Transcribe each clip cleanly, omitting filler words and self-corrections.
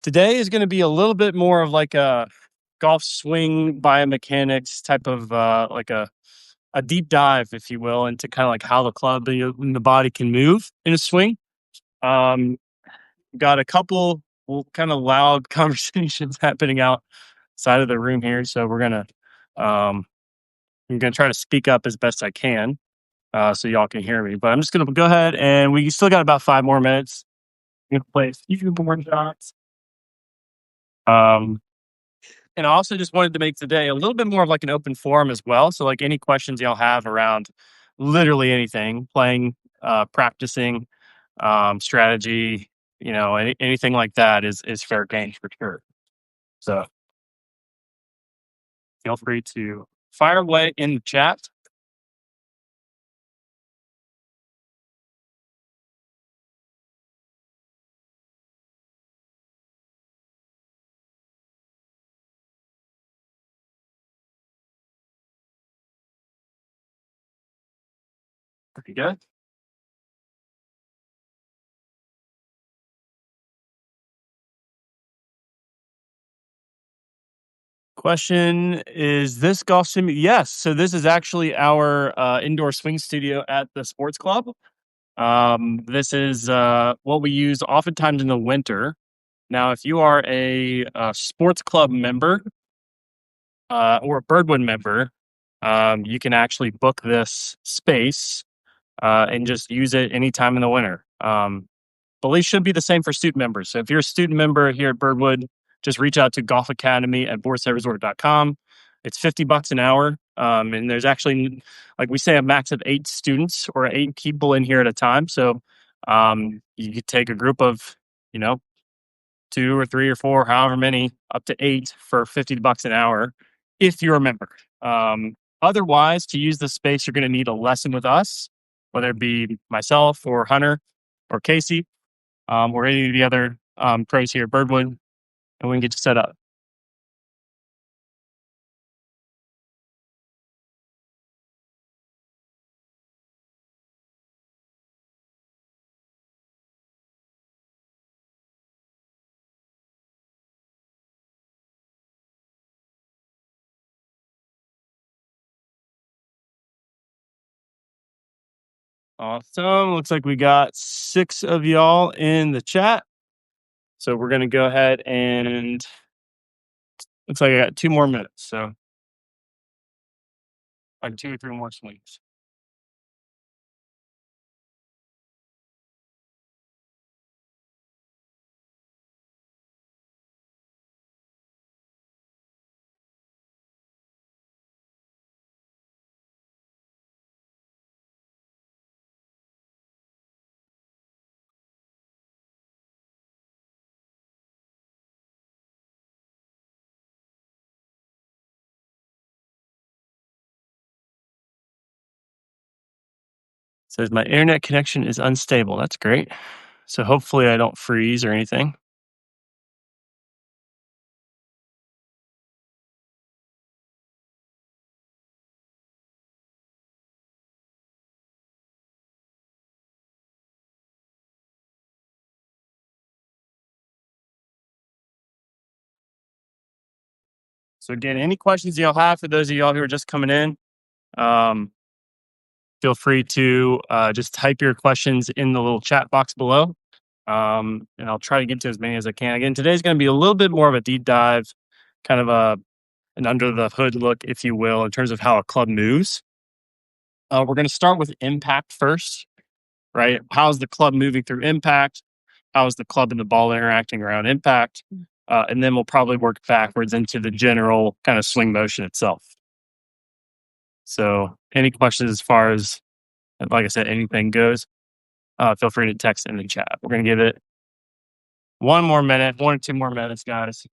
Today is going to be a little bit more of like a golf swing biomechanics type of like a deep dive, if you will, into kind of like how the club and the body can move in a swing. Um, got a couple kind of loud conversations happening outside of the room here, so um, I'm gonna try to speak up as best I can so y'all can hear me. But I'm just gonna go ahead and we still got about 5 more minutes. I'm gonna play a few more shots. Um, And I also just wanted to make today a little bit more of like an open forum as well. So like any questions y'all have around literally anything, playing, practicing, strategy, anything like that is fair game for sure. So feel free to fire away in the chat. Pretty good. Question is this golf sim? Yes. So this is actually our indoor swing studio at the sports club. This is what we use oftentimes in the winter. Now, if you are a sports club member or a Birdwood member, you can actually book this space and just use it anytime in the winter. Believe should be the same for student members. So if you're a student member here at Birdwood, just reach out to Golf Academy at boarsideresort.com. It's $50 an hour. And there's actually, like we say, a max of 8 students or 8 people in here at a time. So you could take a group of, you know, 2 or 3 or 4, however many, up to 8 for $50 an hour if you're a member. Otherwise, to use the space, you're going to need a lesson with us, whether it be myself or Hunter or Casey or any of the other pros here at Birdwood, and we can get you set up. Awesome. Looks like we got 6 of y'all in the chat. So we're going to go ahead and looks like I got 2 more minutes. So like 2 or 3 more swings. Says my internet connection is unstable. That's great. So hopefully I don't freeze or anything. So again, any questions y'all have for those of y'all who are just coming in, um, feel free to just type your questions in the little chat box below. And I'll try to get to as many as I can. Again, today's going to be a little bit more of a deep dive, kind of an under the hood look, if you will, in terms of how a club moves. We're going to start with impact first, right? How's the club moving through impact? How is the club and the ball interacting around impact? And then we'll probably work backwards into the general kind of swing motion itself. So, any questions as far as, like I said, anything goes, feel free to text in the chat. We're going to give it 1 more minute, 1 or 2 more minutes, guys.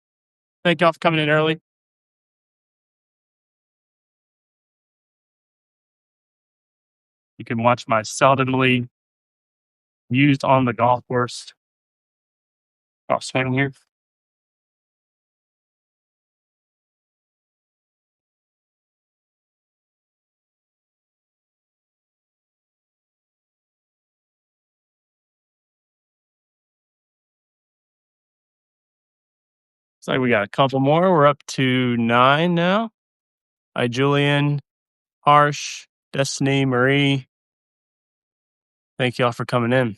Thank y'all for coming in early. You can watch my seldomly used on the golf course golf swing here. So we got a couple more. We're up to 9 now. Hi, Julian, Harsh, Destiny, Marie. Thank you all for coming in.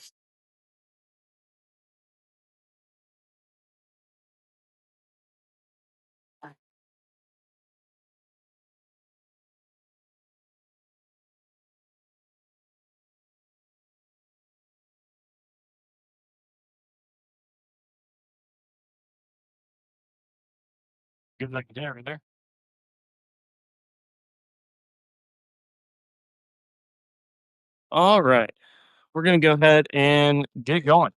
Good luck there, right there. All right. We're going to go ahead and get going.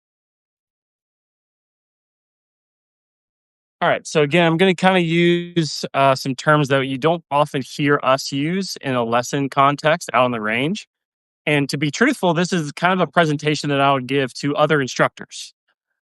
All right. So, again, I'm going to kind of use some terms that you don't often hear us use in a lesson context out on the range. And to be truthful, this is kind of a presentation that I would give to other instructors.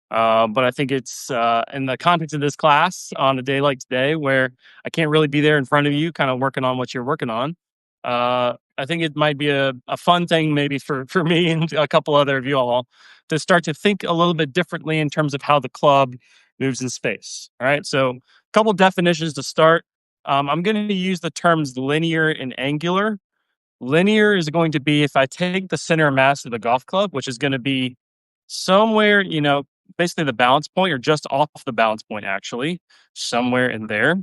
But I think it's in the context of this class on a day like today, where I can't really be there in front of you, kind of working on what you're working on. I think it might be a fun thing, maybe for me and a couple other of you all, to start to think a little bit differently in terms of how the club moves in space. All right. So, a couple definitions to start. I'm going to use the terms linear and angular. Linear is going to be if I take the center of mass of the golf club, which is going to be somewhere, basically the balance point or just off the balance point, actually, somewhere in there.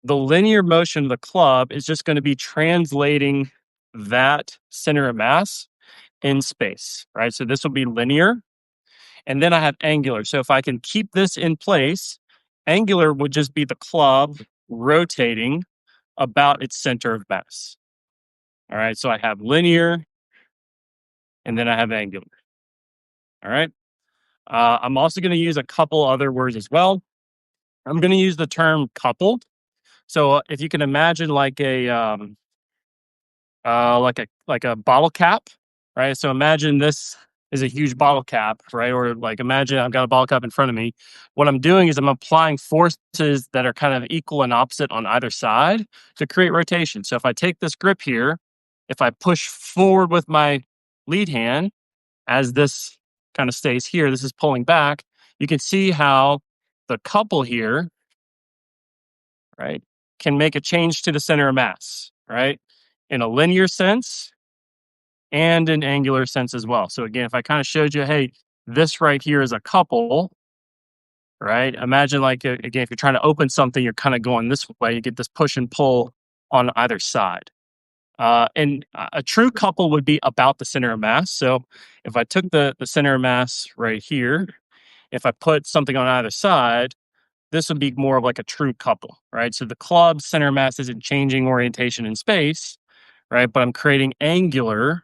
The linear motion of the club is just going to be translating that center of mass in space, right? So this will be linear. And then I have angular. So if I can keep this in place, angular would just be the club rotating about its center of mass. All right. So I have linear and then I have angular. All right. I'm also going to use a couple other words as well. I'm going to use the term coupled. So if you can imagine like a bottle cap, right? So imagine this is a huge bottle cap, right? Or like imagine I've got a bottle cap in front of me. What I'm doing is I'm applying forces that are kind of equal and opposite on either side to create rotation. So if I take this grip here, if I push forward with my lead hand as this kind of stays here, this is pulling back. You can see how the couple here, right, can make a change to the center of mass, right, in a linear sense and an angular sense as well. So again, if I kind of showed you, hey, this right here is a couple, right? Imagine again, if you're trying to open something, you're kind of going this way. You get this push and pull on either side. And a true couple would be about the center of mass. So if I took the center of mass right here, if I put something on either side, this would be more of like a true couple, right? So the club center of mass isn't changing orientation in space, right? But I'm creating angular.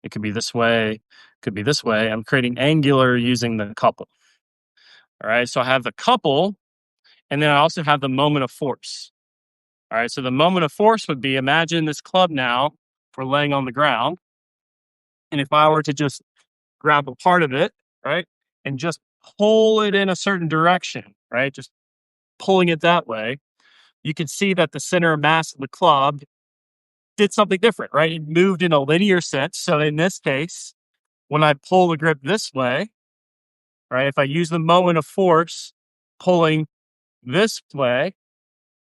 It could be this way, could be this way. I'm creating angular using the couple. All right. So I have the couple, and then I also have the moment of force. All right. So the moment of force would be imagine this club now, if we're laying on the ground. And if I were to just grab a part of it, right, and just pull it in a certain direction, right, just pulling it that way, you can see that the center of mass of the club did something different, right? It moved in a linear sense. So in this case, when I pull the grip this way, right, if I use the moment of force pulling this way,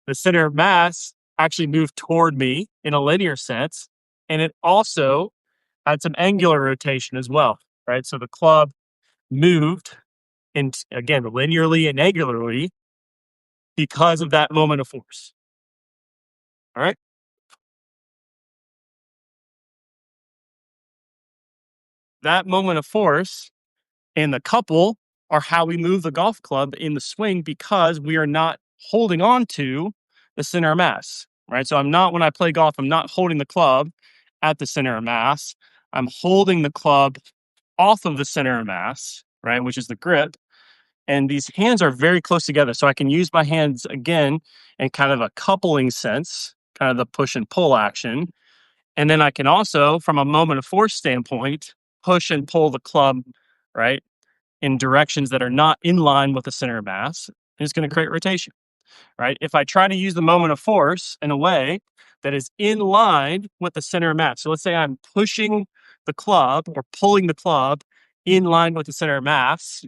the center of mass actually moved toward me in a linear sense. And it also had some angular rotation as well, right? So the club moved, and again, linearly and angularly because of that moment of force. All right. That moment of force and the couple are how we move the golf club in the swing because we are not holding on to the center of mass, right? So I'm not, when I play golf, I'm not holding the club at the center of mass. I'm holding the club off of the center of mass, right? Which is the grip. And these hands are very close together. So I can use my hands again in kind of a coupling sense, kind of the push and pull action. And then I can also, from a moment of force standpoint, push and pull the club, right, in directions that are not in line with the center of mass. And it's going to create rotation, right? If I try to use the moment of force in a way that is in line with the center of mass. So let's say I'm pushing the club or pulling the club in line with the center of mass.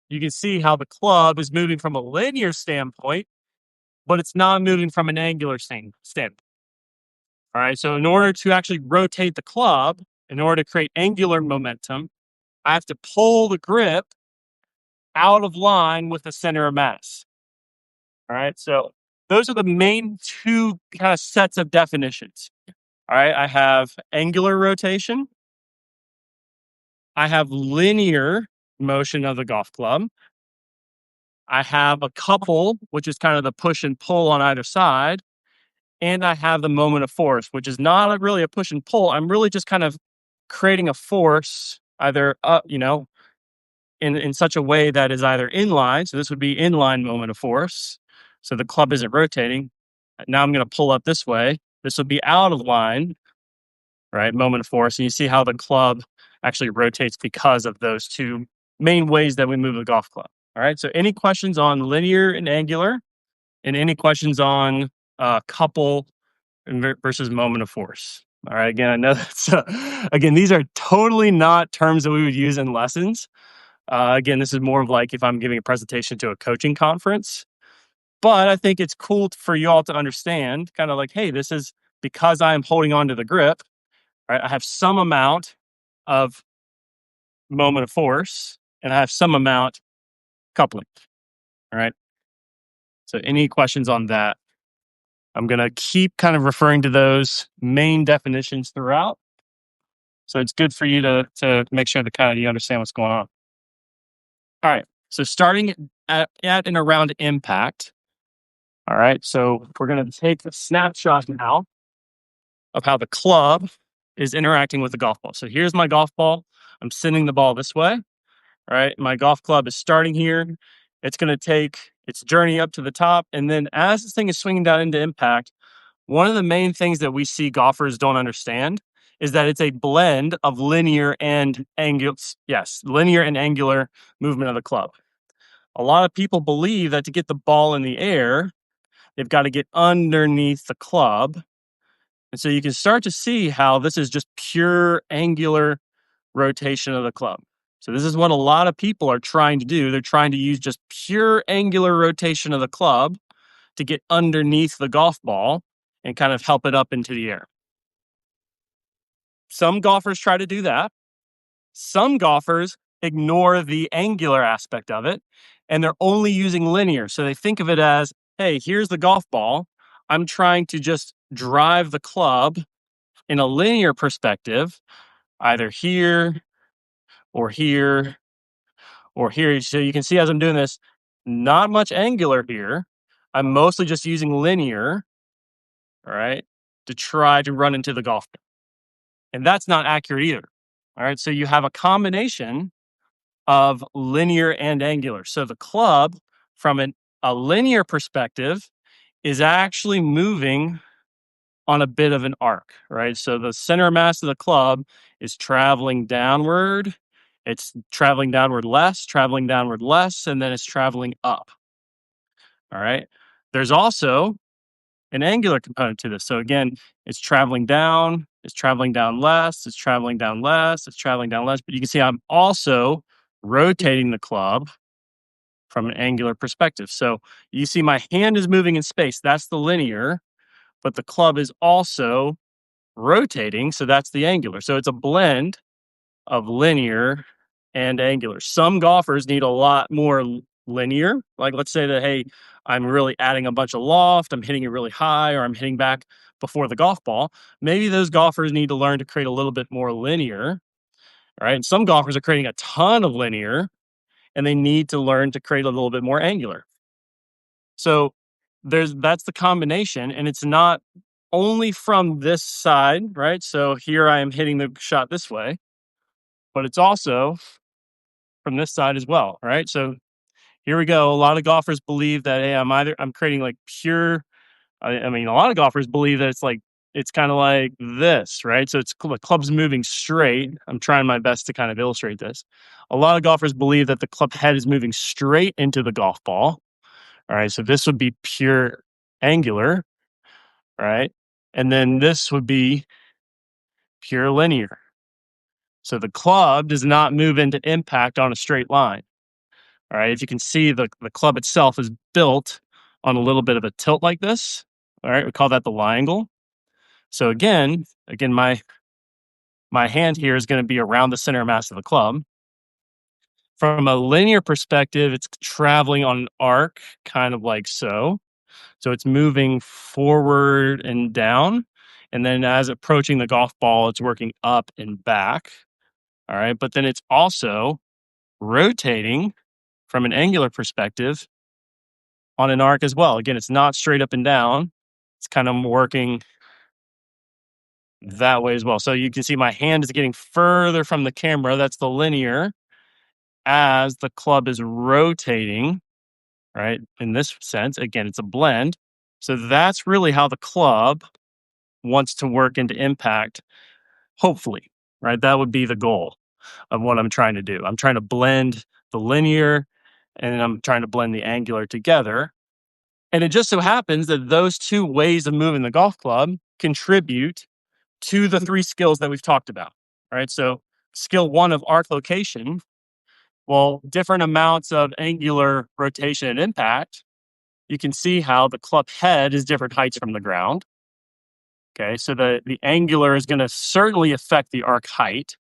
you can see how the club is moving from a linear standpoint, but it's not moving from an angular standpoint. All right. So in order to actually rotate the club, in order to create angular momentum, I have to pull the grip out of line with the center of mass. All right. So those are the main two kind of sets of definitions. All right. I have angular rotation. I have linear motion of the golf club. I have a couple, which is kind of the push and pull on either side. And I have the moment of force, which is not really a push and pull. I'm really just kind of creating a force either up, in such a way that is either inline. So this would be inline moment of force. So the club isn't rotating. Now I'm going to pull up this way. This would be out of line, right? Moment of force. And you see how the club actually rotates because of those two main ways that we move the golf club. All right. So any questions on linear and angular, and any questions on couple versus moment of force? All right. Again, I know that's again, these are totally not terms that we would use in lessons. Again, this is more of like if I'm giving a presentation to a coaching conference. But I think it's cool for you all to understand, kind of like, hey, this is because I am holding on to the grip. Right? I have some amount of moment of force, and I have some amount coupling. All right. So, any questions on that? I'm going to keep kind of referring to those main definitions throughout. So it's good for you to make sure that kind of you understand what's going on. All right. So starting at and around impact. All right. So we're going to take a snapshot now of how the club is interacting with the golf ball. So here's my golf ball. I'm sending the ball this way. All right. My golf club is starting here. It's going to take its journey up to the top. And then as this thing is swinging down into impact, one of the main things that we see golfers don't understand is that it's a blend of linear and angular. Yes, linear and angular movement of the club. A lot of people believe that to get the ball in the air, they've got to get underneath the club. And so you can start to see how this is just pure angular rotation of the club. So this is what a lot of people are trying to do. They're trying to use just pure angular rotation of the club to get underneath the golf ball and kind of help it up into the air. Some golfers try to do that. Some golfers ignore the angular aspect of it and they're only using linear. So they think of it as, hey, here's the golf ball. I'm trying to just drive the club in a linear perspective, either here or here or here. So you can see as I'm doing this, not much angular here. I'm mostly just using linear, all right, to try to run into the golf ball. And that's not accurate either. All right. So you have a combination of linear and angular. So the club, from a linear perspective, is actually moving on a bit of an arc, right? So the center mass of the club is traveling downward. It's traveling downward less, and then it's traveling up. All right. There's also an angular component to this. So again, it's traveling down less, it's traveling down less, it's traveling down less. But you can see I'm also rotating the club from an angular perspective. So you see my hand is moving in space. That's the linear, but the club is also rotating. So that's the angular. So it's a blend of linear and angular. Some golfers need a lot more linear. Like let's say that, hey, I'm really adding a bunch of loft, I'm hitting it really high, or I'm hitting back before the golf ball. Maybe those golfers need to learn to create a little bit more linear. Right. And some golfers are creating a ton of linear and they need to learn to create a little bit more angular. So that's the combination, and it's not only from this side, right? So here I am hitting the shot this way, but it's also from this side as well, right? So here we go. A lot of golfers believe that, hey, I'm creating like pure. I mean, a lot of golfers believe that it's kind of like this, right? So the club's moving straight. I'm trying my best to kind of illustrate this. A lot of golfers believe that the club head is moving straight into the golf ball. All right, so this would be pure angular, right? And then this would be pure linear. So the club does not move into impact on a straight line. All right. If you can see, the club itself is built on a little bit of a tilt like this. All right. We call that the lie angle. So again, my hand here is going to be around the center of mass of the club. From a linear perspective, it's traveling on an arc, kind of like so. So it's moving forward and down. And then as approaching the golf ball, it's working up and back. All right. But then it's also rotating from an angular perspective on an arc as well. Again, it's not straight up and down. It's kind of working that way as well. So you can see my hand is getting further from the camera. That's the linear as the club is rotating, right? In this sense, again, it's a blend. So that's really how the club wants to work into impact, hopefully, right? That would be the goal of what I'm trying to do. I'm trying to blend the linear and I'm trying to blend the angular together. And it just so happens that those two ways of moving the golf club contribute to the three skills that we've talked about, right? So, skill one of arc location, well, different amounts of angular rotation and impact. You can see how the club head is different heights from the ground. Okay, so the angular is going to certainly affect the arc height,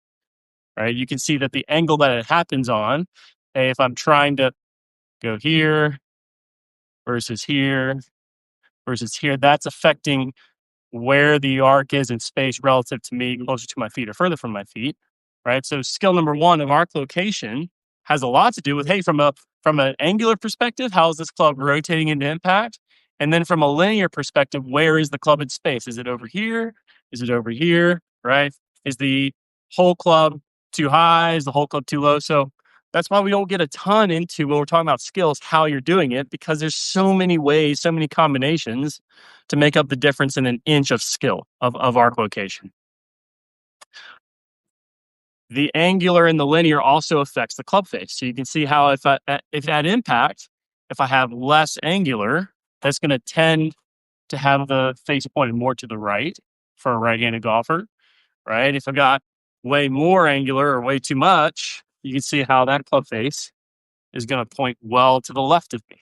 right? You can see that the angle that it happens on, hey, if I'm trying to go here versus here versus here, that's affecting where the arc is in space relative to me, closer to my feet or further from my feet, right? So skill number one of arc location has a lot to do with, hey, from an angular perspective, how is this club rotating into impact? And then from a linear perspective, where is the club in space? Is it over here? Is it over here? Right? Is the whole club too high? Is the whole club too low? So that's why we don't get a ton into when we're talking about skills, how you're doing it, because there's so many ways, so many combinations to make up the difference in an inch of skill of arc location. The angular and the linear also affects the club face. So you can see how if at impact, if I have less angular, that's going to tend to have the face pointed more to the right for a right-handed golfer, right? If I got way more angular or way too much, you can see how that club face is going to point well to the left of me,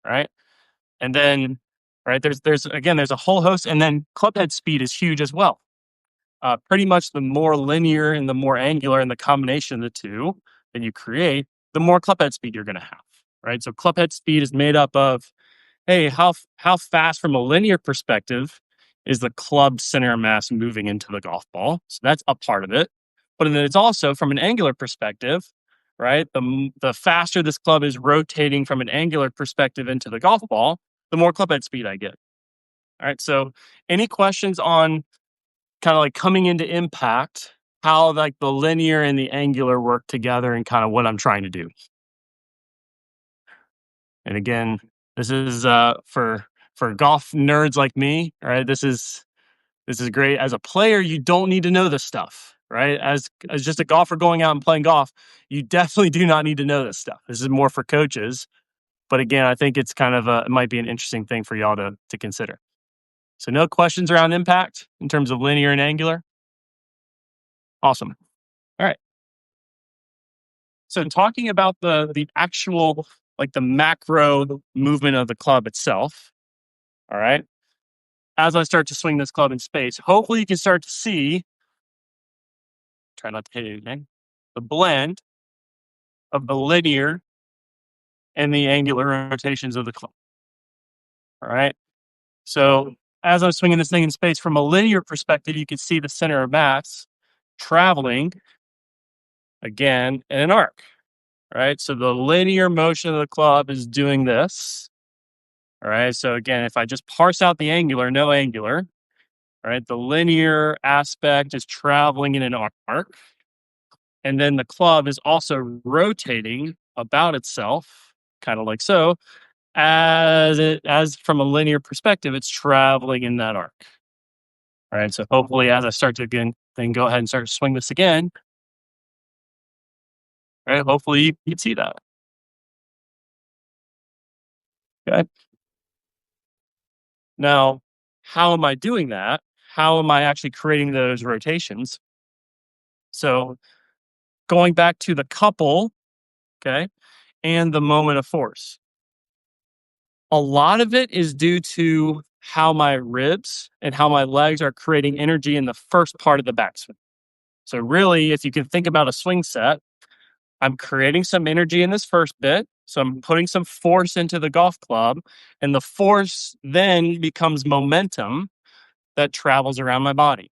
right? And then, right, there's a whole host, and then club head speed is huge as well. Pretty much the more linear and the more angular and the combination of the two that you create, the more club head speed you're going to have, right? So club head speed is made up of, hey, how fast from a linear perspective is the club center of mass moving into the golf ball? So that's a part of it. But then it's also from an angular perspective, right? The faster this club is rotating from an angular perspective into the golf ball, the more club head speed I get. All right. So any questions on kind of like coming into impact, how like the linear and the angular work together and kind of what I'm trying to do? And again, this is for golf nerds like me, right? This is great. As a player, you don't need to know this stuff, right? As just a golfer going out and playing golf, you definitely do not need to know this stuff. This is more for coaches. But again, I think it's kind of it might be an interesting thing for y'all to consider. So no questions around impact in terms of linear and angular? Awesome. All right. So talking about the actual like the macro movement of the club itself, all right? As I start to swing this club in space, hopefully you can start to see, try not to hit anything, the blend of the linear and the angular rotations of the club. All right. So as I'm swinging this thing in space from a linear perspective, you can see the center of mass traveling again in an arc. Right. So the linear motion of the club is doing this. All right. So again, if I just parse out the angular, no angular, all right, the linear aspect is traveling in an arc. And then the club is also rotating about itself, kind of like so, as from a linear perspective, it's traveling in that arc. All right. So hopefully as I start to again, then go ahead and start to swing this again. Right. Hopefully you can see that. Okay. Now, how am I doing that? How am I actually creating those rotations? So going back to the couple, okay, and the moment of force. A lot of it is due to how my ribs and how my legs are creating energy in the first part of the backswing. So really, if you can think about a swing set, I'm creating some energy in this first bit. So I'm putting some force into the golf club, and the force then becomes momentum that travels around my body.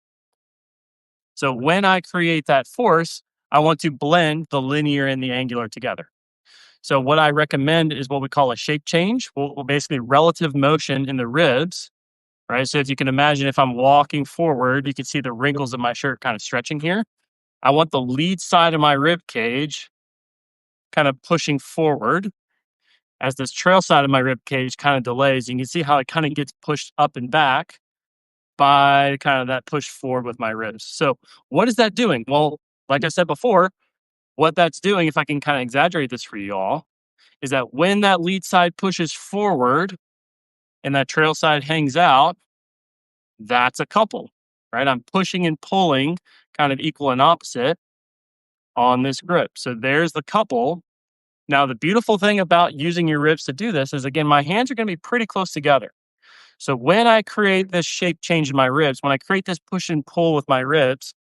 So when I create that force, I want to blend the linear and the angular together. So what I recommend is what we call a shape change, well, basically relative motion in the ribs, right? So if you can imagine, if I'm walking forward, you can see the wrinkles of my shirt kind of stretching here. I want the lead side of my rib cage kind of pushing forward as this trail side of my rib cage kind of delays. You can see how it kind of gets pushed up and back by kind of that push forward with my ribs. So what is that doing? Well, like I said before, what that's doing, if I can kind of exaggerate this for you all, is that when that lead side pushes forward and that trail side hangs out, that's a couple, right? I'm pushing and pulling kind of equal and opposite on this grip. So there's the couple. Now, the beautiful thing about using your ribs to do this is, again, my hands are going to be pretty close together. So when I create this shape change in my ribs, when I create this push and pull with my ribs,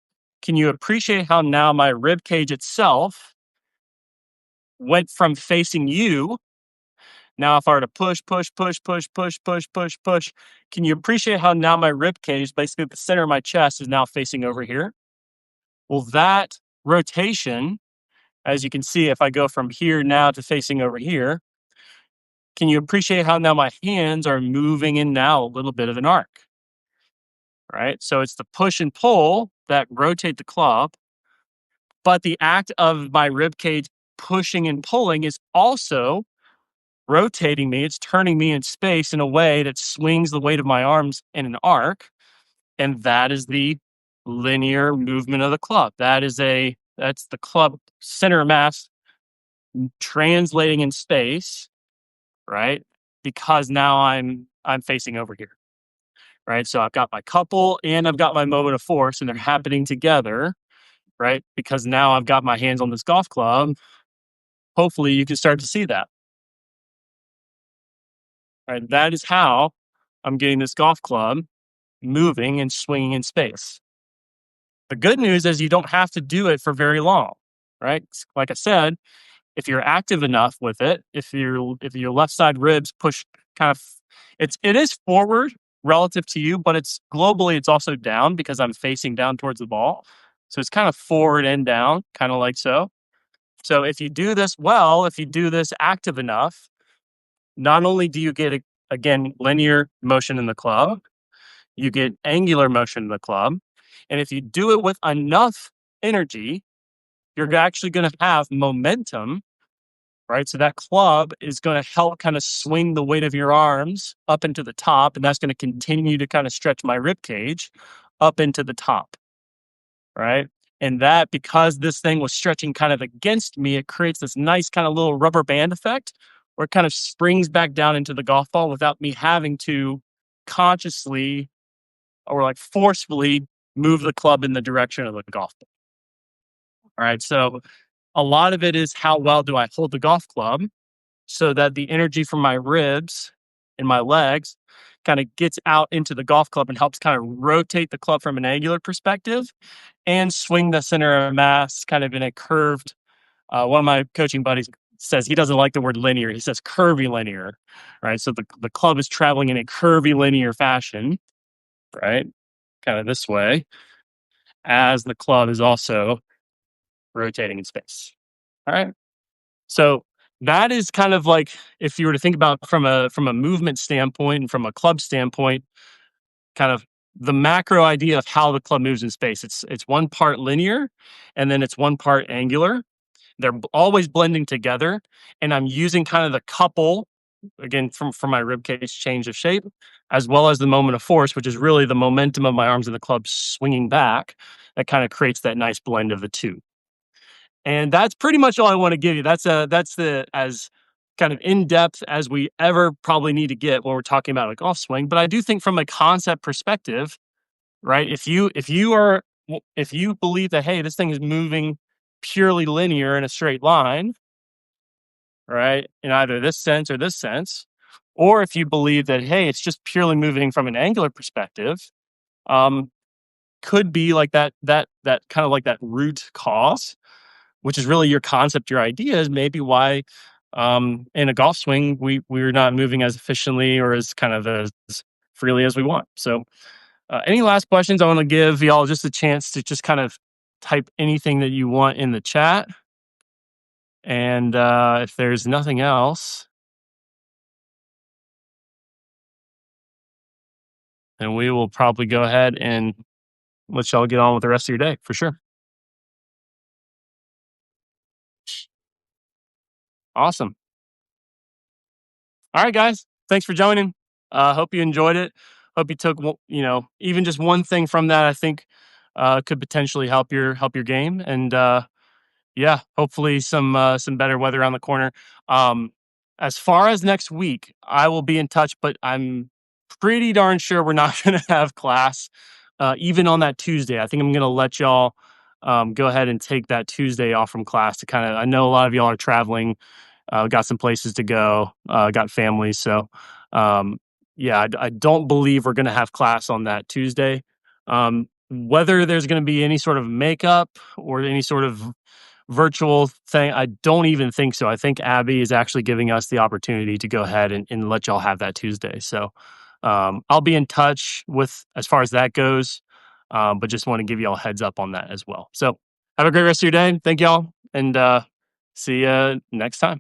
can you appreciate how now my rib cage itself went from facing you? Now, if I were to push, push, push, push, push, push, push, push, can you appreciate how now my rib cage, basically the center of my chest, is now facing over here? Well, that rotation, as you can see, if I go from here now to facing over here, can you appreciate how now my hands are moving in now a little bit of an arc, right? So it's the push and pull that rotate the club, but the act of my rib cage pushing and pulling is also rotating me. It's turning me in space in a way that swings the weight of my arms in an arc. And that is the linear movement of the club. That's the club center of mass translating in space, right? Because now I'm facing over here. Right. So I've got my couple and I've got my moment of force, and they're happening together, right? Because now I've got my hands on this golf club. Hopefully you can start to see that. Right. That is how I'm getting this golf club moving and swinging in space. The good news is you don't have to do it for very long, right? Like I said, if you're active enough with it, if your left side ribs push kind of, it is forward relative to you, but it's globally it's also down because I'm facing down towards the ball. So it's kind of forward and down, kind of like so. So if you do this well, if you do this active enough, not only do you get again linear motion in the club, you get angular motion in the club, and if you do it with enough energy, you're actually going to have momentum, right? So that club is going to help kind of swing the weight of your arms up into the top, and that's going to continue to kind of stretch my rib cage up into the top, right? And that, because this thing was stretching kind of against me, it creates this nice kind of little rubber band effect where it kind of springs back down into the golf ball without me having to consciously or like forcefully move the club in the direction of the golf ball. All right. So a lot of it is how well do I hold the golf club so that the energy from my ribs and my legs kind of gets out into the golf club and helps kind of rotate the club from an angular perspective and swing the center of mass kind of in a curved. One of my coaching buddies says he doesn't like the word linear. He says curvy linear, right? So the club is traveling in a curvy linear fashion, right? Kind of this way, as the club is also rotating in space. All right. So that is kind of like, if you were to think about from a movement standpoint and from a club standpoint, kind of the macro idea of how the club moves in space. It's one part linear and then it's one part angular. They're always blending together. And I'm using kind of the couple, again, from my rib cage change of shape, as well as the moment of force, which is really the momentum of my arms and the club swinging back. That kind of creates that nice blend of the two. And that's pretty much all I want to give you. That's the as kind of in depth as we ever probably need to get when we're talking about a golf swing. But I do think from a concept perspective, right? If you believe that, hey, this thing is moving purely linear in a straight line, right? In either this sense or this sense. Or if you believe that, hey, it's just purely moving from an angular perspective, um, could be like that kind of like that root cause, which is really your concept, your idea is maybe why in a golf swing we're not moving as efficiently or as kind of as freely as we want. So any last questions? I want to give y'all just a chance to just kind of type anything that you want in the chat. And if there's nothing else, then we will probably go ahead and let y'all get on with the rest of your day for sure. Awesome. All right, guys. Thanks for joining. Hope you enjoyed it. Hope you took even just one thing from that. I think could potentially help your game. And yeah, hopefully some better weather around the corner. Um, as far as next week, I will be in touch, but I'm pretty darn sure we're not going to have class even on that Tuesday. I think I'm going to let y'all go ahead and take that Tuesday off from class to kind of. I know a lot of y'all are traveling, got some places to go, got families, so yeah, I don't believe we're going to have class on that Tuesday. Whether there's going to be any sort of makeup or any sort of virtual thing, I don't even think so. I think Abby is actually giving us the opportunity to go ahead and let y'all have that Tuesday. So I'll be in touch with as far as that goes, but just want to give y'all a heads up on that as well. So have a great rest of your day. Thank y'all, and see you next time.